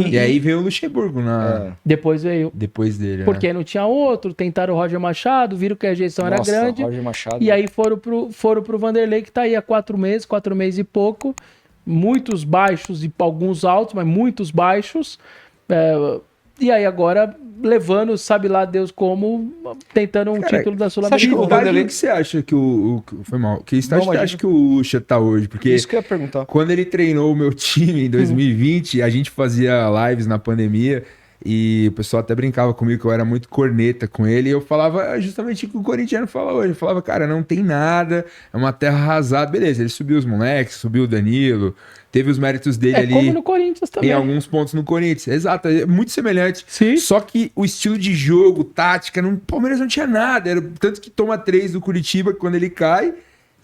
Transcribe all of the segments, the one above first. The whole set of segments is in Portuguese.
E aí veio o Luxemburgo Depois veio. depois dele. Porque não tinha outro, tentaram o Roger Machado, viram que a rejeição era grande. Roger Machado. E aí foram pro Vanderlei, que tá aí há 4 meses e pouco. Muitos baixos e alguns altos, mas muitos baixos. E aí agora levando, sabe lá Deus como, tentando título da Sul-Americana. O que você acha que foi mal? Que estágio você acha que o Lucha tá hoje? Porque isso que eu ia perguntar. Quando ele treinou o meu time em 2020, a gente fazia lives na pandemia e o pessoal até brincava comigo que eu era muito corneta com ele. E eu falava justamente o que o corintiano fala hoje. Eu falava, cara, não tem nada, é uma terra arrasada. Beleza, ele subiu os moleques, subiu o Danilo, teve os méritos dele ali. Como no Corinthians também. Em alguns pontos no Corinthians. Exato, é muito semelhante. Sim. Só que o estilo de jogo, tática, o Palmeiras não tinha nada. Era tanto que toma 3 do Curitiba quando ele cai.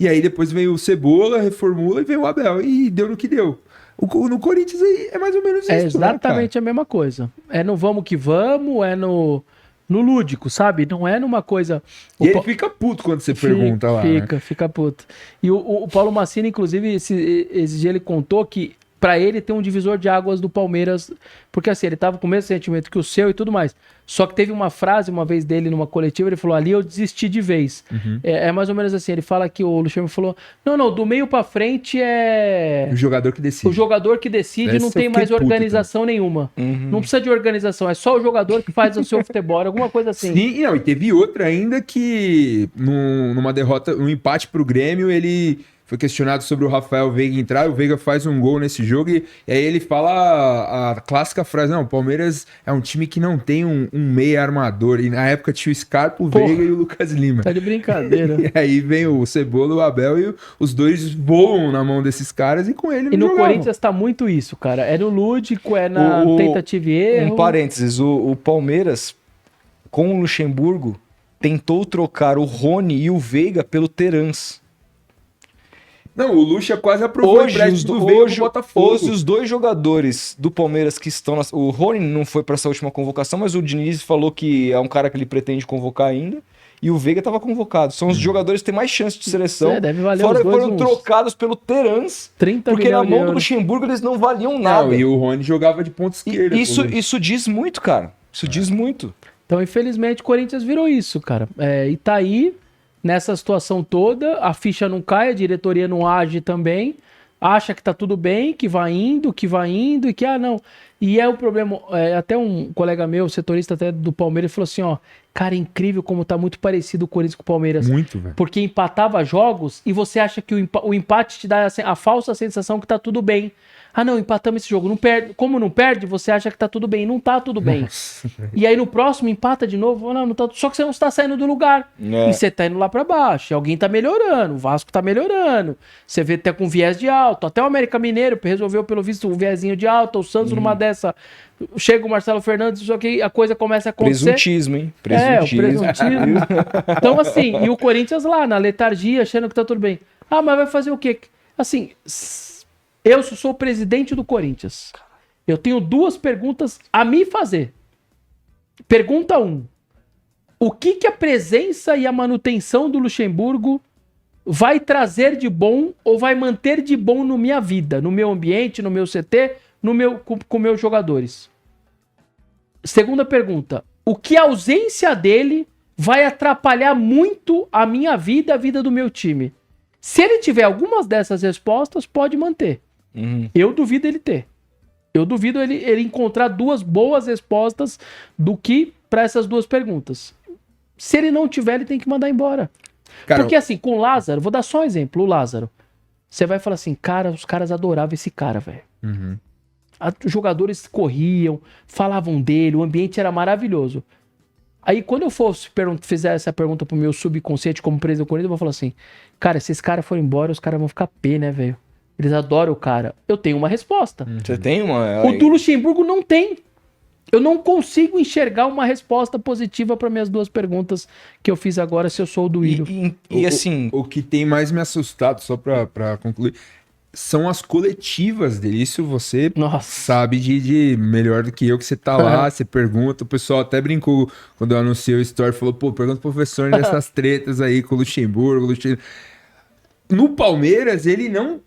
E aí depois veio o Cebola, reformula e veio o Abel. E deu no que deu. No Corinthians aí é mais ou menos isso. É exatamente a mesma coisa. É no vamos que vamos, é no lúdico, sabe? Não é numa coisa... E ele fica puto quando você pergunta lá. Fica puto. E o Paulo Massini, inclusive, esse dia ele contou que pra ele tem um divisor de águas do Palmeiras, porque assim, ele tava com o mesmo sentimento que o seu e tudo mais. Só que teve uma frase uma vez dele numa coletiva, ele falou, ali eu desisti de vez. É mais ou menos assim, ele fala que o Luxemburgo falou, não, do meio pra frente é... O jogador que decide. O jogador que decide, não tem mais organização nenhuma. Não precisa de organização, é só o jogador que faz o seu futebol, alguma coisa assim. Sim, e teve outra ainda que numa derrota, um empate pro Grêmio, ele... Foi questionado sobre o Rafael Veiga entrar, o Veiga faz um gol nesse jogo e aí ele fala a clássica frase, não, o Palmeiras é um time que não tem um meia armador, e na época tinha o Scarpa, o Veiga e o Lucas Lima. Tá de brincadeira. E aí vem o Cebola, o Abel e os dois voam na mão desses caras e com ele não E no jogavam. Corinthians tá muito isso, cara, é no lúdico, é na tentativa e erro. Um parênteses, o Palmeiras com o Luxemburgo tentou trocar o Rony e o Veiga pelo Terans. Não, o Lucha quase aprovou o empréstimo do Veiga pro Botafogo. Hoje os dois jogadores do Palmeiras que estão... O Rony não foi para essa última convocação, mas o Diniz falou que é um cara que ele pretende convocar ainda. E o Veiga estava convocado. São os jogadores que têm mais chance de seleção. Deve valer Fora os dois foram trocados pelo Terans. 30 porque na milhões de mão do euros. Luxemburgo eles não valiam nada. Não, e o Rony jogava de ponta esquerda. Isso diz muito, cara. Isso diz muito. Então, infelizmente, o Corinthians virou isso, cara. E tá aí, nessa situação toda, a ficha não cai, a diretoria não age também, acha que tá tudo bem, que vai indo, e que, não. E é o problema, até um colega meu, setorista até do Palmeiras, falou assim, cara, é incrível como tá muito parecido o Corinthians com o Palmeiras. Muito, velho. Porque empatava jogos e você acha que o empate te dá a falsa sensação que tá tudo bem. Não, empatamos esse jogo. Não perde. Como não perde, você acha que tá tudo bem. Não tá tudo bem. Nossa. E aí no próximo empata de novo. Não tá. Só que você não está saindo do lugar. E você tá indo lá pra baixo. E alguém tá melhorando. O Vasco tá melhorando. Você vê até com viés de alta. Até o América Mineiro resolveu, pelo visto, um viésinho de alta. O Santos numa dessa. Chega o Marcelo Fernandes, só que a coisa começa a acontecer. Presuntismo, hein? O presuntismo. Então, assim, e o Corinthians lá, na letargia, achando que tá tudo bem. Mas vai fazer o quê? Assim, eu sou o presidente do Corinthians. Eu tenho 2 perguntas a me fazer. Pergunta 1. O que a presença e a manutenção do Luxemburgo vai trazer de bom ou vai manter de bom na minha vida, no meu ambiente, no meu CT, com meus jogadores? Segunda pergunta. O que a ausência dele vai atrapalhar muito a minha vida e a vida do meu time? Se ele tiver algumas dessas respostas, pode manter. Eu duvido ele ter. Eu duvido ele encontrar 2 boas respostas do que para essas 2 perguntas. Se ele não tiver, ele tem que mandar embora. Cara, porque assim, com o Lázaro, vou dar só um exemplo, o Lázaro. Você vai falar assim, cara, os caras adoravam esse cara, velho. Os jogadores corriam, falavam dele, o ambiente era maravilhoso. Aí quando eu fizer essa pergunta pro meu subconsciente como presidente do Corinthians, eu vou falar assim, cara, se esse cara for embora, os caras vão ficar pé, né, velho? Eles adoram o cara. Eu tenho uma resposta. Você tem uma? O do Luxemburgo não tem. Eu não consigo enxergar uma resposta positiva para minhas 2 perguntas que eu fiz agora, se eu sou o do Ilho. E assim... O que tem mais me assustado, só pra concluir, são as coletivas dele. Isso você sabe de melhor do que eu, que você tá lá, você pergunta. O pessoal até brincou quando eu anunciei o story, falou, pergunta pro professor dessas tretas aí com o Luxemburgo. No Palmeiras, ele não...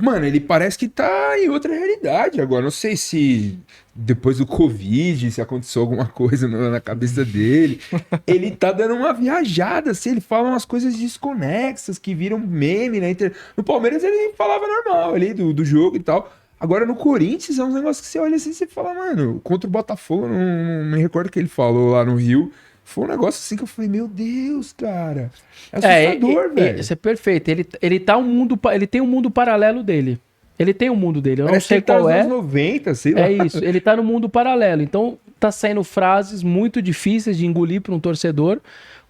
Mano, ele parece que tá em outra realidade agora. Não sei se depois do Covid, se aconteceu alguma coisa na cabeça dele. Ele tá dando uma viajada, assim, ele fala umas coisas desconexas que viram meme na internet. No Palmeiras ele falava normal ali do jogo e tal. Agora no Corinthians é um negócio que você olha assim e você fala, mano, contra o Botafogo, não me recordo o que ele falou lá no Rio. Foi um negócio assim que eu falei, meu Deus, cara. É assustador, velho. Isso é perfeito. Ele tem um mundo paralelo dele. Ele tem um mundo dele. Eu Parece não sei que ele tá qual nos é. anos 90, sei lá. É isso. Ele tá no mundo paralelo. Então tá saindo frases muito difíceis de engolir para um torcedor,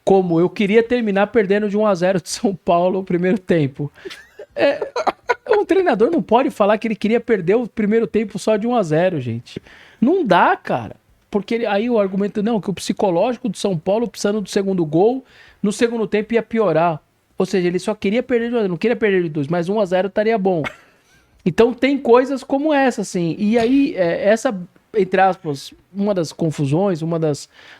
como eu queria terminar perdendo de 1-0 de São Paulo no primeiro tempo. Um treinador não pode falar que ele queria perder o primeiro tempo só de 1-0, gente. Não dá, cara. Porque aí o argumento, não, que o psicológico do São Paulo, precisando do segundo gol, no segundo tempo ia piorar. Ou seja, ele só queria perder de 1-0, não queria perder de 2, mas 1-0 estaria bom. Então tem coisas como essa, assim. E aí, essa, entre aspas, uma das confusões,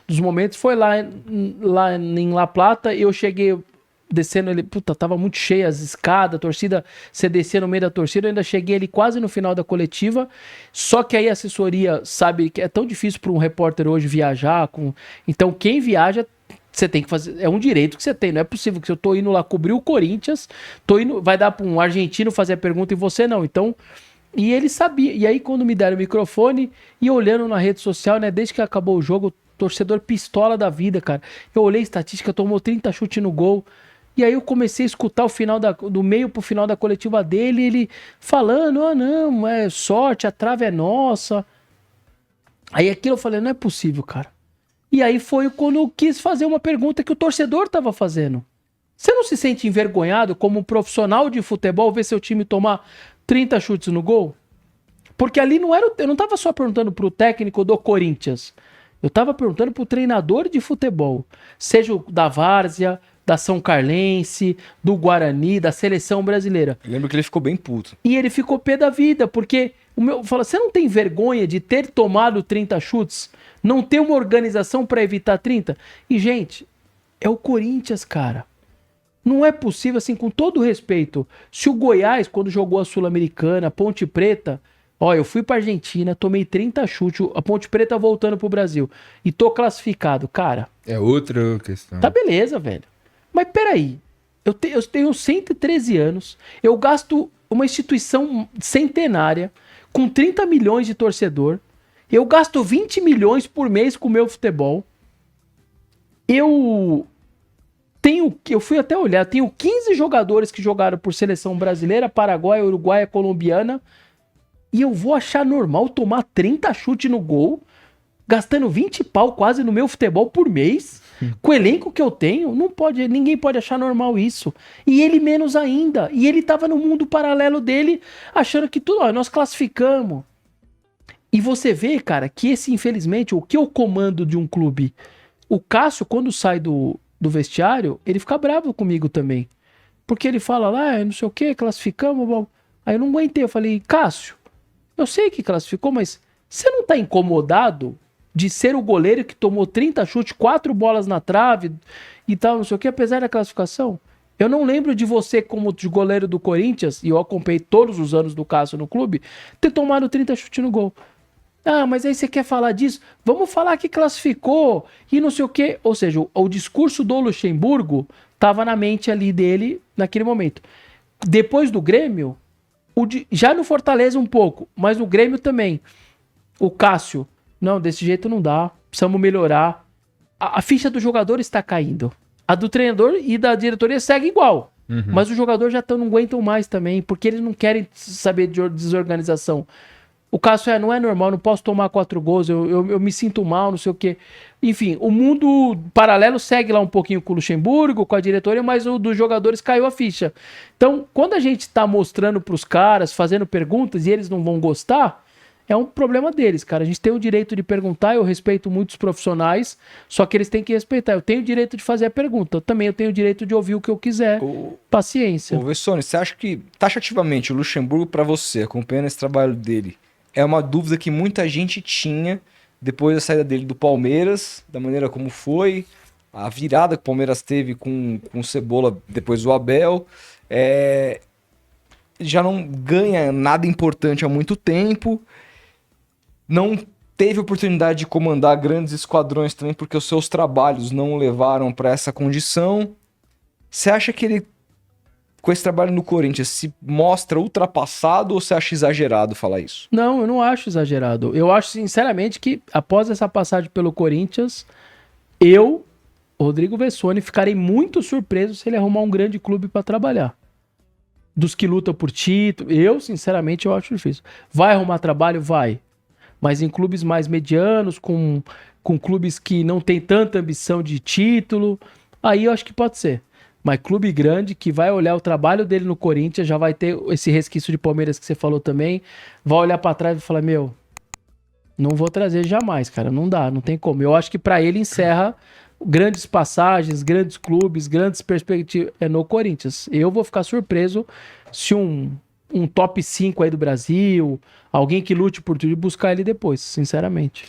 dos momentos foi lá em La Plata. Eu cheguei descendo ele, tava muito cheia as escadas, a torcida, você descia no meio da torcida, eu ainda cheguei ali quase no final da coletiva, só que aí a assessoria sabe que é tão difícil para um repórter hoje viajar, então quem viaja, você tem que fazer, é um direito que você tem, não é possível que eu tô indo lá cobrir o Corinthians, vai dar para um argentino fazer a pergunta e você não, então, e ele sabia, e aí quando me deram o microfone, e olhando na rede social, né, desde que acabou o jogo, torcedor pistola da vida, cara, eu olhei a estatística, tomou 30 chutes no gol. E aí eu comecei a escutar o final do meio pro final da coletiva dele, ele falando, não, é sorte, a trave é nossa. Aí aquilo eu falei, não é possível, cara. E aí foi quando eu quis fazer uma pergunta que o torcedor tava fazendo. Você não se sente envergonhado como um profissional de futebol ver seu time tomar 30 chutes no gol? Porque ali eu não tava só perguntando pro técnico do Corinthians. Eu tava perguntando pro treinador de futebol. Seja o da Várzea, da São Carlense, do Guarani, da seleção brasileira. Eu lembro que ele ficou bem puto. E ele ficou pé da vida, porque fala, você não tem vergonha de ter tomado 30 chutes? Não ter uma organização para evitar 30? E, gente, é o Corinthians, cara. Não é possível, assim, com todo respeito. Se o Goiás, quando jogou a Sul-Americana, Ponte Preta, eu fui pra Argentina, tomei 30 chutes, a Ponte Preta voltando pro Brasil, e tô classificado, cara. É outra questão. Tá beleza, velho. Mas peraí, eu tenho 113 anos, eu gasto uma instituição centenária, com 30 milhões de torcedor, eu gasto 20 milhões por mês com o meu futebol, eu fui até olhar, tenho 15 jogadores que jogaram por seleção brasileira, paraguaia, uruguaia, colombiana, e eu vou achar normal tomar 30 chutes no gol, gastando 20 pau quase no meu futebol por mês, com o elenco que eu tenho, ninguém pode achar normal isso. E ele menos ainda. E ele tava no mundo paralelo dele, achando que tudo, nós classificamos. E você vê, cara, que infelizmente, o que é o comando de um clube? O Cássio, quando sai do vestiário, ele fica bravo comigo também. Porque ele fala lá, não sei o que, classificamos. Bom. Aí eu não aguentei, eu falei, Cássio, eu sei que classificou, mas você não tá incomodado de ser o goleiro que tomou 30 chutes, 4 bolas na trave e tal, não sei o que, apesar da classificação? Eu não lembro de você, como goleiro do Corinthians, e eu acompanhei todos os anos do Cássio no clube, ter tomado 30 chutes no gol. Ah, mas aí você quer falar disso? Vamos falar que classificou e não sei o que. Ou seja, o discurso do Luxemburgo estava na mente ali dele naquele momento. Depois do Grêmio, já no Fortaleza um pouco, mas no Grêmio também, o Cássio, não, desse jeito não dá, precisamos melhorar. A ficha do jogador está caindo. A do treinador e da diretoria segue igual. Uhum. Mas os jogadores já não aguentam mais também, porque eles não querem saber de desorganização. O Cássio não é normal, não posso tomar 4 gols, eu me sinto mal, não sei o quê. Enfim, o mundo paralelo segue lá um pouquinho com o Luxemburgo, com a diretoria, mas o dos jogadores caiu a ficha. Então, quando a gente tá mostrando pros caras, fazendo perguntas e eles não vão gostar, é um problema deles, cara. A gente tem o direito de perguntar, eu respeito muitos profissionais, só que eles têm que respeitar. Eu tenho o direito de fazer a pergunta, eu tenho o direito de ouvir o que eu quiser. Paciência. Ô, Vessone, você acha que, taxativamente, o Luxemburgo, pra você, acompanhando esse trabalho dele, é uma dúvida que muita gente tinha depois da saída dele do Palmeiras, da maneira como foi, a virada que o Palmeiras teve com o Cebola depois do Abel, já não ganha nada importante há muito tempo, não teve oportunidade de comandar grandes esquadrões também, porque os seus trabalhos não o levaram para essa condição. Você acha que ele, com esse trabalho no Corinthians, se mostra ultrapassado ou você acha exagerado falar isso? Não, eu não acho exagerado. Eu acho, sinceramente, que após essa passagem pelo Corinthians, eu, Rodrigo Vessone, ficarei muito surpreso se ele arrumar um grande clube para trabalhar. Dos que lutam por título, eu, sinceramente, eu acho difícil. Vai arrumar trabalho? Vai. Mas em clubes mais medianos, com clubes que não tem tanta ambição de título, aí eu acho que pode ser. Mas clube grande que vai olhar o trabalho dele no Corinthians, já vai ter esse resquício de Palmeiras que você falou também, vai olhar pra trás e falar, meu, não vou trazer jamais, cara, não dá, não tem como. Eu acho que pra ele encerra grandes passagens, grandes clubes, grandes perspectivas no Corinthians. Eu vou ficar surpreso se um top 5 aí do Brasil, alguém que lute por tudo, buscar ele depois, sinceramente.